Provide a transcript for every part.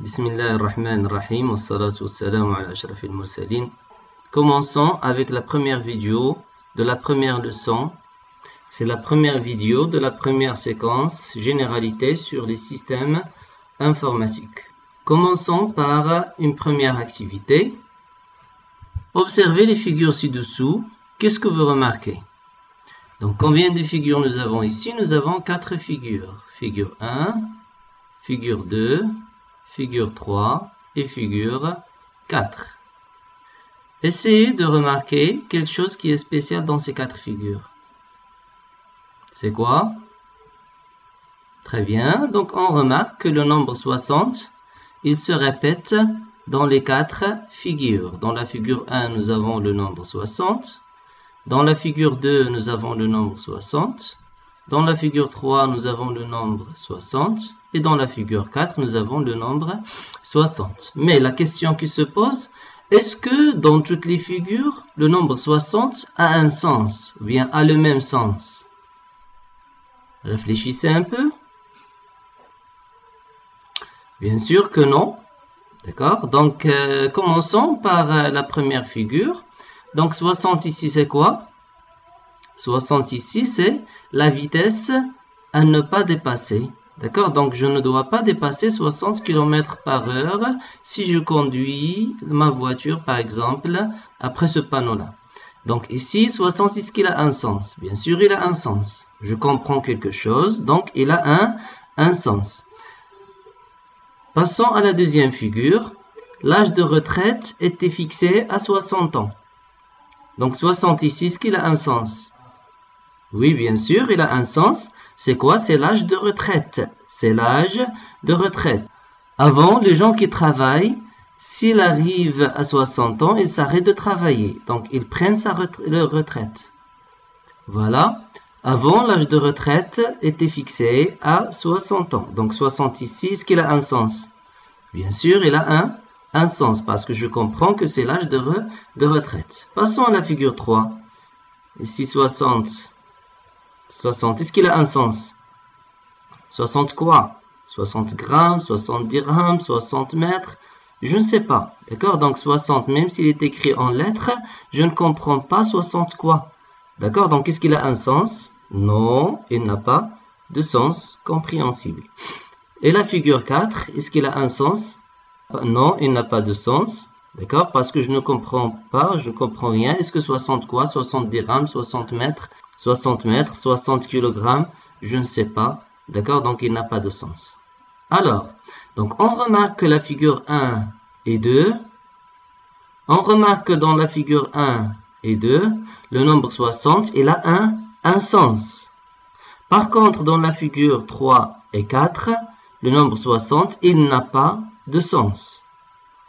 Bismillahirrahmanirrahim, wassalatu wassalamu ala ashrafil mursalin. Commençons avec la première vidéo de la première leçon. C'est la première vidéo de la première séquence généralité sur les systèmes informatiques. Commençons par une première activité. Observez les figures ci-dessous. Qu'est-ce que vous remarquez? Donc, combien de figures nous avons ici? Nous avons 4 figures. Figure 1, figure 2, figure 3 et figure 4. Essayez de remarquer quelque chose qui est spécial dans ces 4 figures. C'est quoi? Très bien. Donc, on remarque que le nombre 60, il se répète dans les 4 figures. Dans la figure 1, nous avons le nombre 60. Dans la figure 2, nous avons le nombre 60. Dans la figure 3, nous avons le nombre 60. Et dans la figure 4, nous avons le nombre 60. Mais la question qui se pose, est-ce que dans toutes les figures, le nombre 60 a un sens, ou bien a le même sens? Réfléchissez un peu. Bien sûr que non. D'accord? Donc, commençons par la première figure. Donc, 60 ici, c'est quoi? 60 ici, c'est la vitesse à ne pas dépasser. D'accord? Donc, je ne dois pas dépasser 60 km/h si je conduis ma voiture, par exemple, après ce panneau-là. Donc, ici, 60, est-ce qu'il a un sens? Bien sûr, il a un sens. Je comprends quelque chose, donc il a un sens. Passons à la deuxième figure. L'âge de retraite était fixé à 60 ans. Donc, 60 ici, est-ce qu'il a un sens? Oui, bien sûr, il a un sens. C'est quoi? C'est l'âge de retraite. C'est l'âge de retraite. Avant, les gens qui travaillent, s'ils arrivent à 60 ans, ils s'arrêtent de travailler. Donc, ils prennent leur retraite. Voilà. Avant, l'âge de retraite était fixé à 60 ans. Donc, 60 ici, est-ce qu'il a un sens? Bien sûr, il a un sens parce que je comprends que c'est l'âge de retraite. Passons à la figure 3. Ici, 60, est-ce qu'il a un sens? 60 quoi? 60 grammes, 60 dirhams, 60 mètres? Je ne sais pas. D'accord? Donc 60, même s'il est écrit en lettres, je ne comprends pas 60 quoi. D'accord? Donc est-ce qu'il a un sens? Non, il n'a pas de sens compréhensible. Et la figure 4, est-ce qu'il a un sens? Non, il n'a pas de sens. D'accord? Parce que je ne comprends pas, je ne comprends rien. Est-ce que 60 quoi? 60 dirhams, 60 mètres, 60 kg, je ne sais pas. D'accord? Donc, il n'a pas de sens. Alors, donc on remarque que la figure 1 et 2, on remarque que dans la figure 1 et 2, le nombre 60, il a un sens. Par contre, dans la figure 3 et 4, le nombre 60, il n'a pas de sens.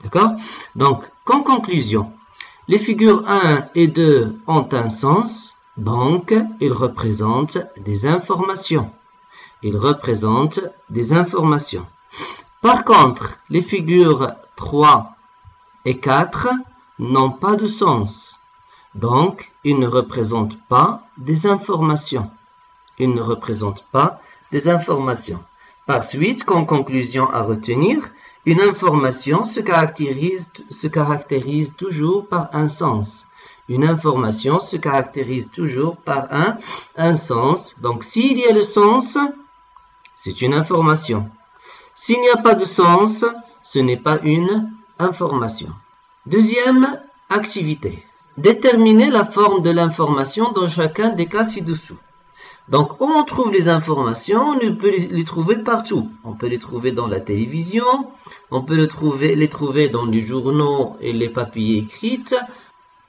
D'accord? Donc, en conclusion, les figures 1 et 2 ont un sens, donc ils représentent des informations. Ils représentent des informations. Par contre, les figures 3 et 4 n'ont pas de sens. Donc, ils ne représentent pas des informations. Ils ne représentent pas des informations. Par suite, comme conclusion à retenir, une information se caractérise toujours par un sens. Une information se caractérise toujours par un sens. Donc, s'il y a le sens, c'est une information. S'il n'y a pas de sens, ce n'est pas une information. Deuxième activité. Déterminer la forme de l'information dans chacun des cas ci-dessous. Donc, où on trouve les informations, on peut les trouver partout. On peut les trouver dans la télévision, on peut les trouver dans les journaux et les papiers écrits,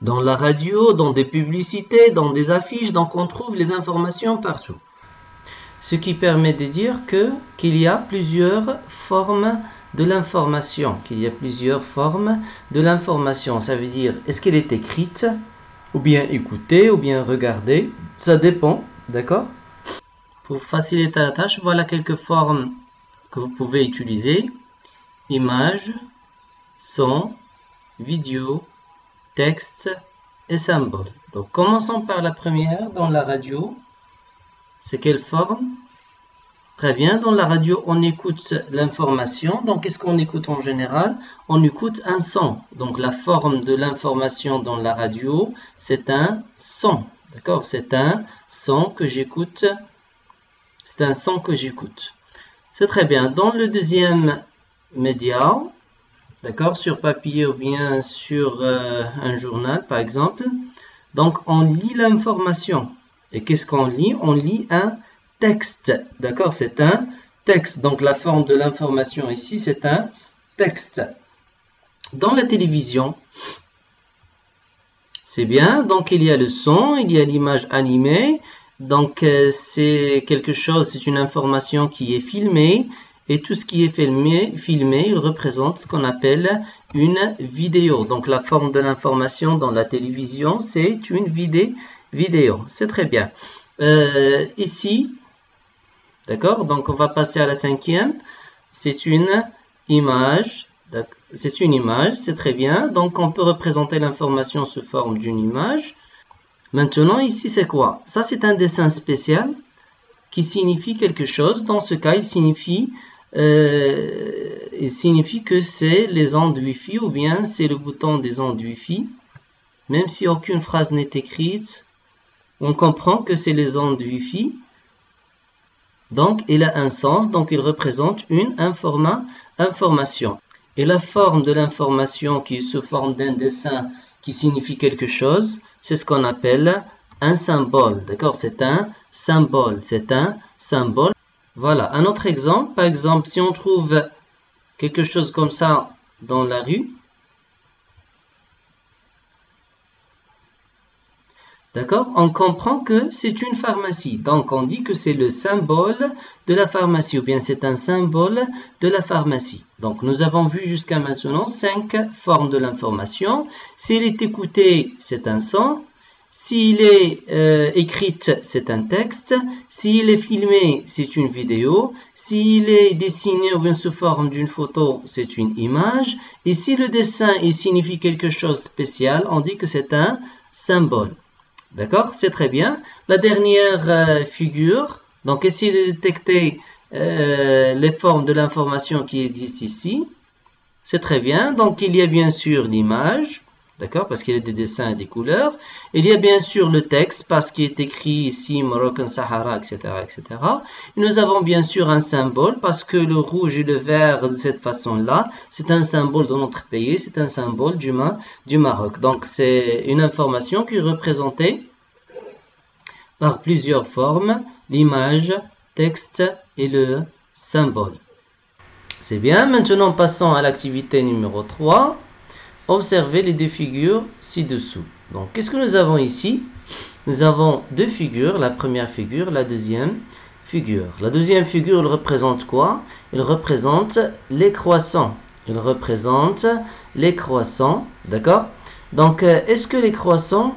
dans la radio, dans des publicités, dans des affiches. Donc, on trouve les informations partout. Ce qui permet de dire qu'il y a plusieurs formes de l'information. Ça veut dire, est-ce qu'elle est écrite, ou bien écoutée, ou bien regardée? Ça dépend. D'accord? Pour faciliter la tâche, voilà quelques formes que vous pouvez utiliser. Images, son, vidéo, texte et symbole. Donc, commençons par la première, dans la radio. C'est quelle forme? Très bien. Dans la radio, on écoute l'information. Donc, qu'est-ce qu'on écoute en général? On écoute un son. Donc, la forme de l'information dans la radio, c'est un son. D'accord? C'est un son que j'écoute. C'est un son que j'écoute. C'est très bien. Dans le deuxième média, d'accord, sur papier ou bien sur un journal, par exemple, donc on lit l'information. Et qu'est-ce qu'on lit? On lit un texte. D'accord? C'est un texte. Donc la forme de l'information ici, c'est un texte. Dans la télévision, c'est bien. Donc il y a le son, il y a l'image animée. Donc c'est quelque chose, c'est une information qui est filmée. Et tout ce qui est filmé, il représente ce qu'on appelle une vidéo. Donc la forme de l'information dans la télévision, c'est une vidéo. C'est très bien. Ici, d'accord, donc on va passer à la cinquième. C'est une image. C'est une image, c'est très bien. Donc on peut représenter l'information sous forme d'une image. Maintenant, ici, c'est quoi? Ça, c'est un dessin spécial qui signifie quelque chose. Dans ce cas, il signifie que c'est les ondes Wi-Fi ou bien c'est le bouton des ondes Wi-Fi. Même si aucune phrase n'est écrite, on comprend que c'est les ondes Wi-Fi. Donc, il a un sens, donc il représente une information. Et la forme de l'information qui est sous forme d'un dessin qui signifie quelque chose, c'est ce qu'on appelle un symbole. D'accord? C'est un symbole. C'est un symbole. Voilà, un autre exemple. Par exemple, si on trouve quelque chose comme ça dans la rue, d'accord, on comprend que c'est une pharmacie. Donc, on dit que c'est le symbole de la pharmacie ou bien c'est un symbole de la pharmacie. Donc, nous avons vu jusqu'à maintenant 5 formes de l'information. S'il est écouté, c'est un son. S'il est écrite, c'est un texte. S'il est filmé, c'est une vidéo. S'il est dessiné ou bien sous forme d'une photo, c'est une image. Et si le dessin il signifie quelque chose de spécial, on dit que c'est un symbole. D'accord? C'est très bien. La dernière figure, donc essayez de détecter les formes de l'information qui existent ici. C'est très bien. Donc il y a bien sûr l'image. D'accord? Parce qu'il y a des dessins et des couleurs. Il y a bien sûr le texte, parce qu'il est écrit ici, Moroccan Sahara, etc., etc. Et nous avons bien sûr un symbole, parce que le rouge et le vert, de cette façon-là, c'est un symbole de notre pays, c'est un symbole du Maroc. Donc, c'est une information qui est représentée par plusieurs formes, l'image, texte et le symbole. C'est bien. Maintenant, passons à l'activité numéro 3. Observez les deux figures ci-dessous. Donc, qu'est-ce que nous avons ici? Nous avons deux figures, la première figure, la deuxième figure. La deuxième figure, elle représente quoi? Elle représente les croissants. Elle représente les croissants, d'accord? Donc, est-ce que les croissants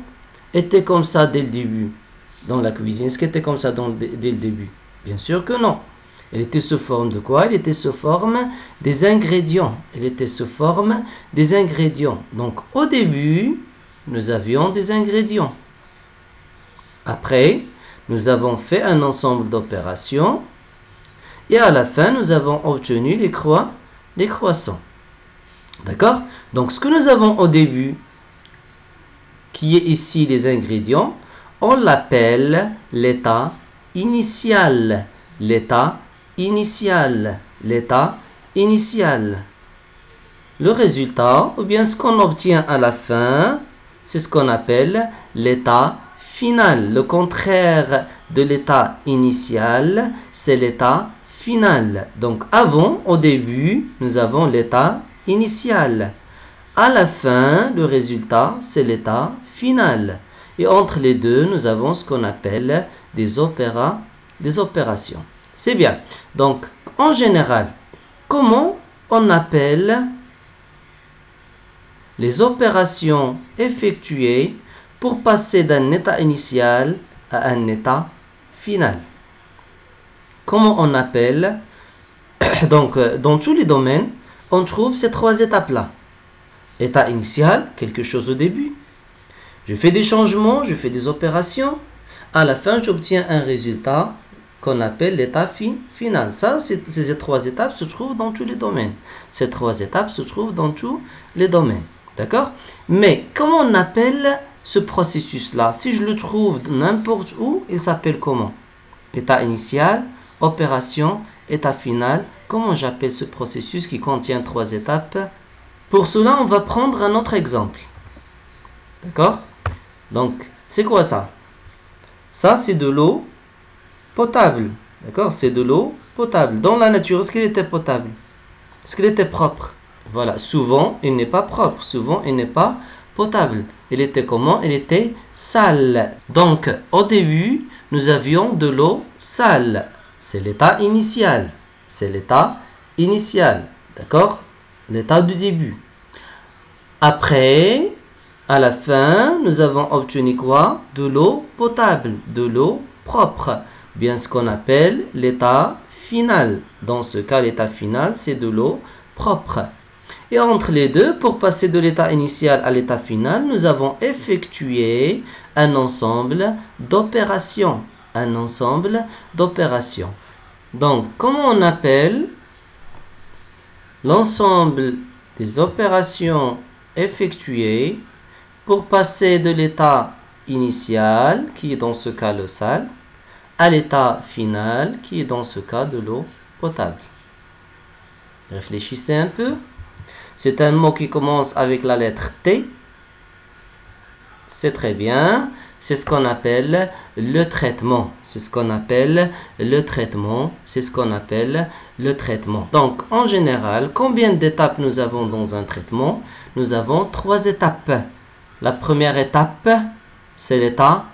étaient comme ça dès le début dans la cuisine? Est-ce qu'ils étaient comme ça dès le début? Bien sûr que non. Elle était sous forme de quoi? Elle était sous forme des ingrédients. Elle était sous forme des ingrédients. Donc, au début, nous avions des ingrédients. Après, nous avons fait un ensemble d'opérations. Et à la fin, nous avons obtenu les croissants. D'accord? Donc, ce que nous avons au début, qui est ici les ingrédients, on l'appelle l'état initial. L'état initial. L'état initial. Le résultat, ou bien ce qu'on obtient à la fin, c'est ce qu'on appelle l'état final. Le contraire de l'état initial, c'est l'état final. Donc avant, au début, nous avons l'état initial. À la fin, le résultat, c'est l'état final. Et entre les deux, nous avons ce qu'on appelle des opérations. C'est bien. Donc, en général, comment on appelle les opérations effectuées pour passer d'un état initial à un état final? Comment on appelle? Donc, dans tous les domaines, on trouve ces trois étapes-là. État initial, quelque chose au début. Je fais des changements, je fais des opérations. À la fin, j'obtiens un résultat qu'on appelle l'état final. Ça, ces trois étapes se trouvent dans tous les domaines. Ces trois étapes se trouvent dans tous les domaines. D'accord? Mais comment on appelle ce processus-là? Si je le trouve n'importe où, il s'appelle comment? État initial, opération, état final. Comment j'appelle ce processus qui contient trois étapes? Pour cela, on va prendre un autre exemple. D'accord? Donc, c'est quoi ça? Ça, c'est de l'eau potable. D'accord? C'est de l'eau potable. Dans la nature, est-ce qu'elle était potable? Est-ce qu'elle était propre? Voilà. Souvent, elle n'est pas propre. Souvent, elle n'est pas potable. Elle était comment? Elle était sale. Donc, au début, nous avions de l'eau sale. C'est l'état initial. C'est l'état initial. D'accord? L'état du début. Après, à la fin, nous avons obtenu quoi? De l'eau potable, de l'eau propre. Bien ce qu'on appelle l'état final. Dans ce cas, l'état final, c'est de l'eau propre. Et entre les deux, pour passer de l'état initial à l'état final, nous avons effectué un ensemble d'opérations. Un ensemble d'opérations. Donc, comment on appelle l'ensemble des opérations effectuées pour passer de l'état initial, qui est dans ce cas le sale, à l'état final, qui est dans ce cas de l'eau potable? Réfléchissez un peu. C'est un mot qui commence avec la lettre T. C'est très bien. C'est ce qu'on appelle le traitement. C'est ce qu'on appelle le traitement. C'est ce qu'on appelle le traitement. Donc, en général, combien d'étapes nous avons dans un traitement? Nous avons trois étapes. La première étape, c'est l'état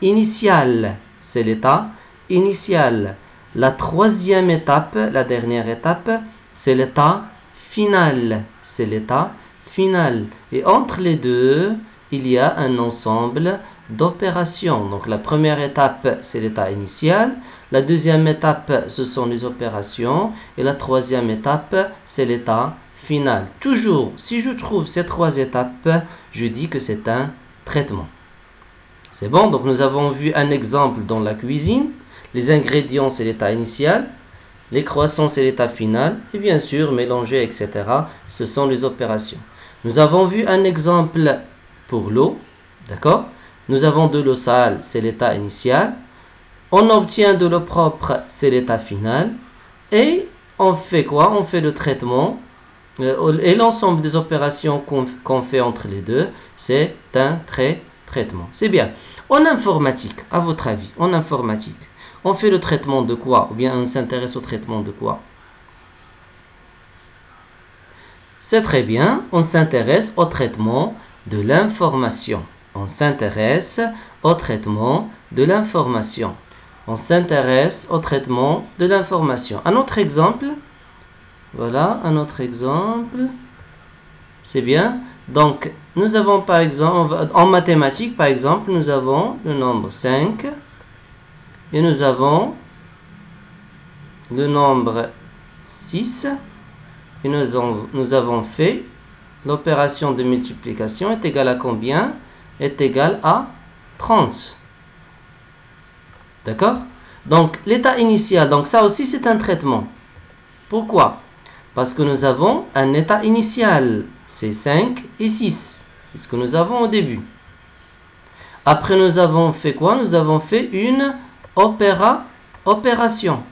initial. C'est l'état initial. La troisième étape, la dernière étape, c'est l'état final. C'est l'état final. Et entre les deux, il y a un ensemble d'opérations. Donc la première étape, c'est l'état initial. La deuxième étape, ce sont les opérations. Et la troisième étape, c'est l'état final. Toujours, si je trouve ces trois étapes, je dis que c'est un traitement. C'est bon? Donc nous avons vu un exemple dans la cuisine. Les ingrédients, c'est l'état initial. Les croissants, c'est l'état final. Et bien sûr, mélanger, etc., ce sont les opérations. Nous avons vu un exemple pour l'eau. D'accord? Nous avons de l'eau sale, c'est l'état initial. On obtient de l'eau propre, c'est l'état final. Et on fait quoi? On fait le traitement. Et l'ensemble des opérations qu'on fait entre les deux, c'est un traitement. C'est bien. En informatique, à votre avis, en informatique, on fait le traitement de quoi? Ou bien on s'intéresse au traitement de quoi? C'est très bien. On s'intéresse au traitement de l'information. On s'intéresse au traitement de l'information. On s'intéresse au traitement de l'information. Un autre exemple. Voilà, un autre exemple. C'est bien. Donc, nous avons par exemple, en mathématiques, par exemple, nous avons le nombre 5. Et nous avons le nombre 6. Et nous avons fait l'opération de multiplication est égale à combien? Est égale à 30. D'accord? Donc, l'état initial, donc ça aussi c'est un traitement. Pourquoi? Parce que nous avons un état initial, c'est 5 et 6. C'est ce que nous avons au début. Après, nous avons fait quoi? Nous avons fait une opération.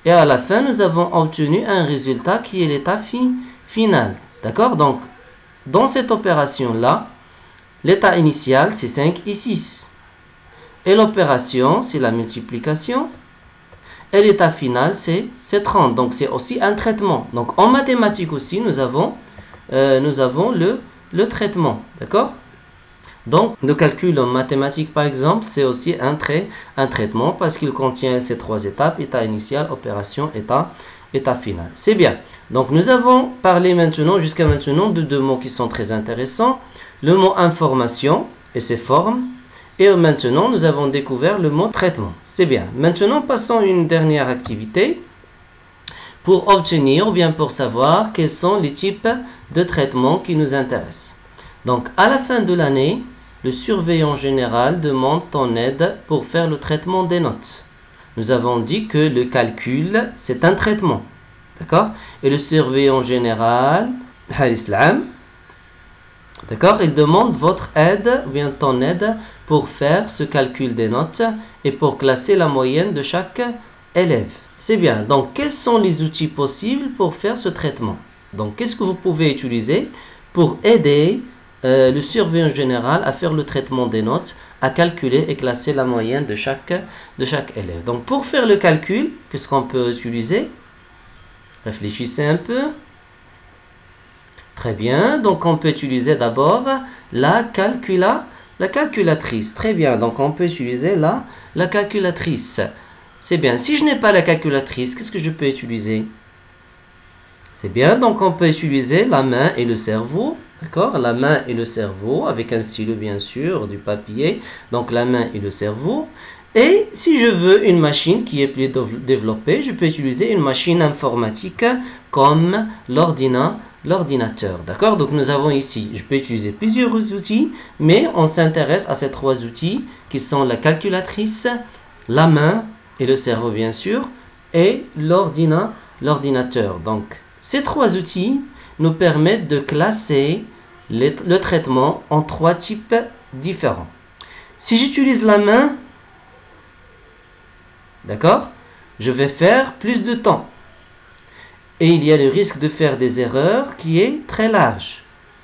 Et à la fin, nous avons obtenu un résultat qui est l'état final. D'accord? Donc, dans cette opération-là, l'état initial, c'est 5 et 6. Et l'opération, c'est la multiplication. Et l'état final, c'est 30. Donc, c'est aussi un traitement. Donc, en mathématiques aussi, nous avons le traitement. D'accord? Donc, le calcul en mathématiques, par exemple, c'est aussi un traitement parce qu'il contient ces trois étapes, état initial, opération, état final. C'est bien. Donc, nous avons parlé jusqu'à maintenant, de deux mots qui sont très intéressants. Le mot information et ses formes. Et maintenant, nous avons découvert le mot traitement. C'est bien. Maintenant, passons à une dernière activité pour obtenir ou bien pour savoir quels sont les types de traitements qui nous intéressent. Donc, à la fin de l'année, le surveillant général demande ton aide pour faire le traitement des notes. nous avons dit que le calcul, c'est un traitement. D'accord? Et le surveillant général, d'accord, il demande votre aide, ou bien ton aide, pour faire ce calcul des notes et pour classer la moyenne de chaque élève. C'est bien. Donc, quels sont les outils possibles pour faire ce traitement? Donc, qu'est-ce que vous pouvez utiliser pour aider le surveillant général à faire le traitement des notes, à calculer et classer la moyenne de chaque élève? Donc, pour faire le calcul, qu'est-ce qu'on peut utiliser? Réfléchissez un peu. Très bien. Donc, on peut utiliser d'abord la calculatrice. Très bien. Donc, on peut utiliser la calculatrice. C'est bien. Si je n'ai pas la calculatrice, qu'est-ce que je peux utiliser? C'est bien. Donc, on peut utiliser la main et le cerveau. D'accord? La main et le cerveau, avec un stylo, bien sûr, du papier. Donc, la main et le cerveau. Et si je veux une machine qui est plus développée, je peux utiliser une machine informatique comme l'ordinateur. D'accord? Donc, nous avons ici, je peux utiliser plusieurs outils, mais on s'intéresse à ces trois outils qui sont la calculatrice, la main et le cerveau, bien sûr, et l'ordinateur. Donc, ces trois outils nous permettent de classer le traitement en trois types différents. Si j'utilise la main, d'accord, je vais faire plus de temps. Et il y a le risque de faire des erreurs qui est très large.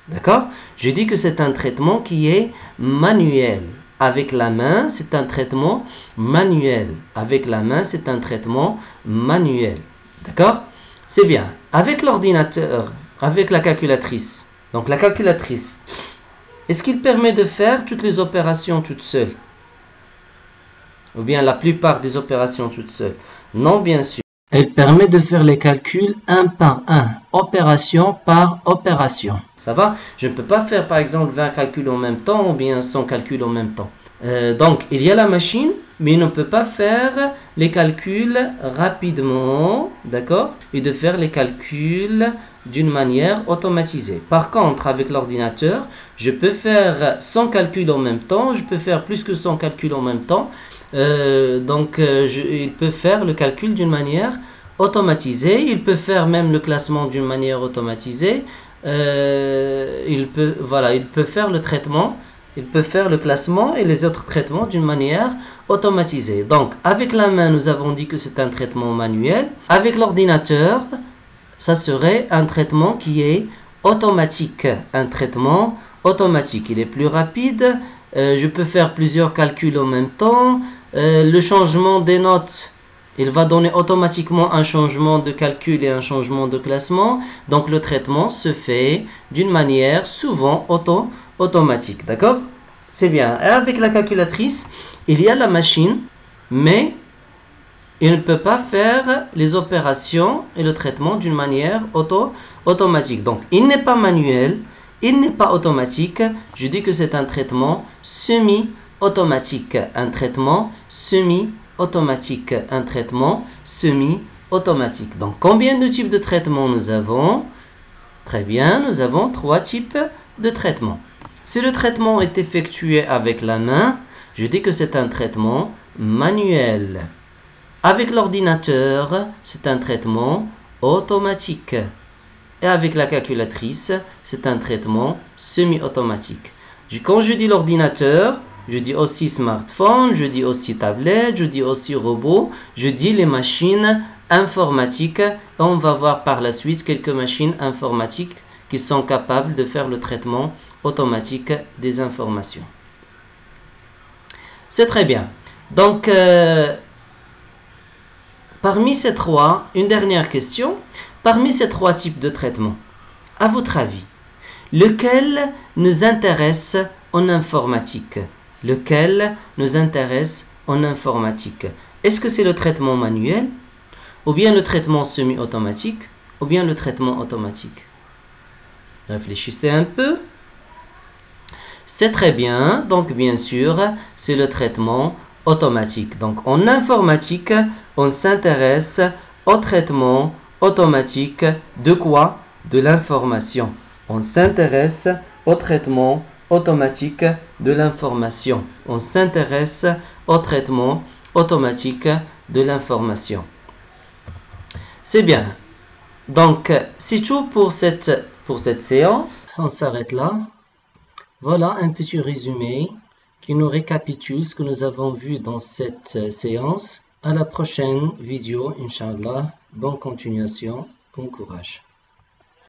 D'accord? Je dis que c'est un traitement qui est manuel. Avec la main, c'est un traitement manuel. Avec la main, c'est un traitement manuel. D'accord? C'est bien. Avec l'ordinateur, avec la calculatrice. Donc la calculatrice, est-ce qu'il permet de faire toutes les opérations toutes seules? Ou bien la plupart des opérations toutes seules? Non, bien sûr. Elle permet de faire les calculs un par un, opération par opération. Ça va? Je ne peux pas faire par exemple 20 calculs en même temps ou bien 100 calculs en même temps. Donc, il y a la machine, mais il ne peut pas faire les calculs rapidement, d'accord? Et de faire les calculs d'une manière automatisée. Par contre, avec l'ordinateur, je peux faire 100 calculs en même temps, je peux faire plus que 100 calculs en même temps. Il peut faire le calcul d'une manière automatisée, il peut faire même le classement d'une manière automatisée, il peut faire le traitement, il peut faire le classement et les autres traitements d'une manière automatisée. Donc, avec la main, nous avons dit que c'est un traitement manuel. Avec l'ordinateur, ça serait un traitement qui est automatique, un traitement automatique. Il est plus rapide, je peux faire plusieurs calculs en même temps. Le changement des notes, il va donner automatiquement un changement de calcul et un changement de classement. Donc le traitement se fait d'une manière souvent automatique. D'accord? C'est bien. Et avec la calculatrice, il y a la machine, mais il ne peut pas faire les opérations et le traitement d'une manière automatique. Donc il n'est pas manuel, il n'est pas automatique. Je dis que c'est un traitement semi-automatique. Un traitement semi-automatique. Un traitement semi-automatique. Donc, combien de types de traitements nous avons? Très bien, nous avons 3 types de traitements. Si le traitement est effectué avec la main, je dis que c'est un traitement manuel. Avec l'ordinateur, c'est un traitement automatique. Et avec la calculatrice, c'est un traitement semi-automatique. Quand je dis l'ordinateur, je dis aussi smartphone, je dis aussi tablette, je dis aussi robot, je dis les machines informatiques. Et on va voir par la suite quelques machines informatiques qui sont capables de faire le traitement automatique des informations. C'est très bien. Donc, parmi ces trois, une dernière question. Parmi ces 3 types de traitements, à votre avis, lequel nous intéresse en informatique? Lequel nous intéresse en informatique? Est-ce que c'est le traitement manuel, ou bien le traitement semi-automatique, ou bien le traitement automatique? Réfléchissez un peu. C'est très bien. Donc, bien sûr, c'est le traitement automatique. Donc, en informatique, on s'intéresse au traitement automatique de quoi? De l'information. On s'intéresse au traitement automatique de l'information. On s'intéresse au traitement automatique de l'information. C'est bien. Donc, c'est tout pour cette séance. On s'arrête là. Voilà un petit résumé qui nous récapitule ce que nous avons vu dans cette séance. À la prochaine vidéo, Inch'Allah. Bonne continuation, bon courage.